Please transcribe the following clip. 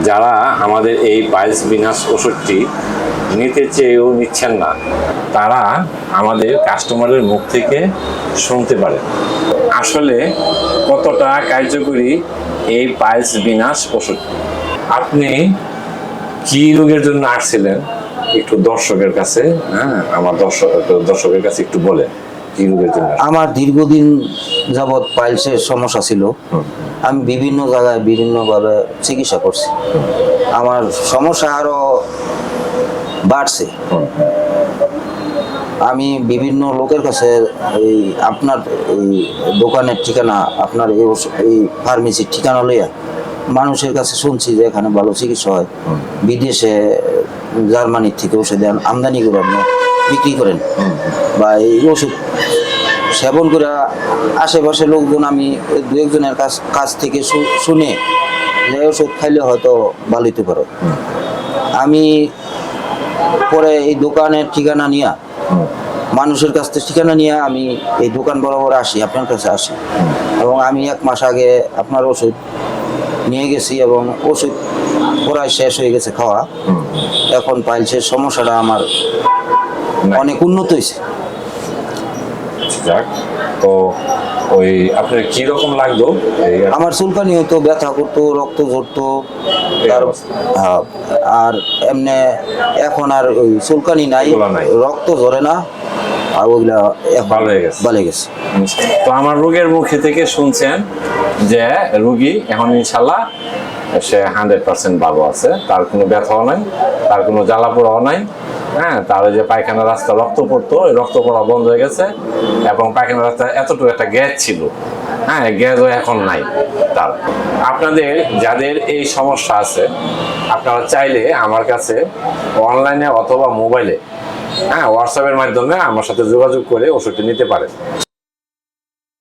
যারা আমাদের এই পাইলস বিনাশ ওষুধটি নিতে চেয়েও নিচ্ছেন না, তারা আমাদের কাস্টমারের মুখ থেকে শুনতে পারে আসলে কতটা কার্যকরী এই পাইলস বিনাশ ওষুধটি। আপনি কি রোগের জন্য আসছিলেন একটু দর্শকের কাছে, আমার দর্শকের কাছে একটু বলেন কি রোগের জন্য? আমার দীর্ঘদিন যাবৎ পাইলসের সমস্যা ছিল। আমি বিভিন্ন জায়গায় বিভিন্নভাবে চিকিৎসা করছি। আমার সমস্যা আরো বাড়ছে। আমি বিভিন্ন লোকের কাছে এই আপনার এই দোকানের ঠিকানা, আপনার এই ফার্মেসির ঠিকানা লইয়া মানুষের কাছে শুনছি যে এখানে ভালো চিকিৎসা হয়। বিদেশে জার্মানির থেকে ওষুধ আমদানি করে আপনি বিক্রি করেন বা এই ওষুধ সেবন করে আশেপাশের লোকজন, আমি দু একজনের কাছ থেকে শুনে যে ওষুধ খাইলে হয়তো ভালো হতে পারে। আমি পরে এই দোকানের ঠিকানা নিয়ে, মানুষের কাছ থেকে ঠিকানা নিয়ে আমি এই দোকান বরাবর আসি, আপনার কাছে আসি, এবং আমি 1 মাস আগে আপনার ওষুধ নিয়ে গেছি এবং ওষুধ প্রায় শেষ হয়ে গেছে খাওয়া। এখন পাইলসের সমস্যাটা আমার অনেক উন্নত হয়েছে। যাক, তো ওই আপনার কি রকম লাগতো? আমার চুলকানি হইতো, ব্যথা করতো, রক্ত ঝরতো, আর এমনি এখন আর ওই চুলকানি নাই, রক্ত ঝরে না, আর ওইগুলা ভালো হয়ে গেছে। ভালো গেছে। তো আমার রোগের মুখে থেকে শুনছেন যে রোগী এখন ইনশাল্লাহ সে 100% ভালো আছে, তার কোনো ব্যথাও নাই, তার কোনো জ্বালা পোড়াও নাই। তার যে পায়খানা রাস্তা রক্ত পড়তো, ওই রক্ত পড়া বন্ধ হয়ে গেছে, এবং পায়খানা রাস্তা এতটুকু একটা গ্যাস ছিল, গ্যাসও এখন নাই তার। আপনাদের যাদের এই সমস্যা আছে, আপনারা চাইলে আমার কাছে অনলাইনে অথবা মোবাইলে হোয়াটসঅ্যাপের মাধ্যমে আমার সাথে যোগাযোগ করে ওষুধটি নিতে পারেন।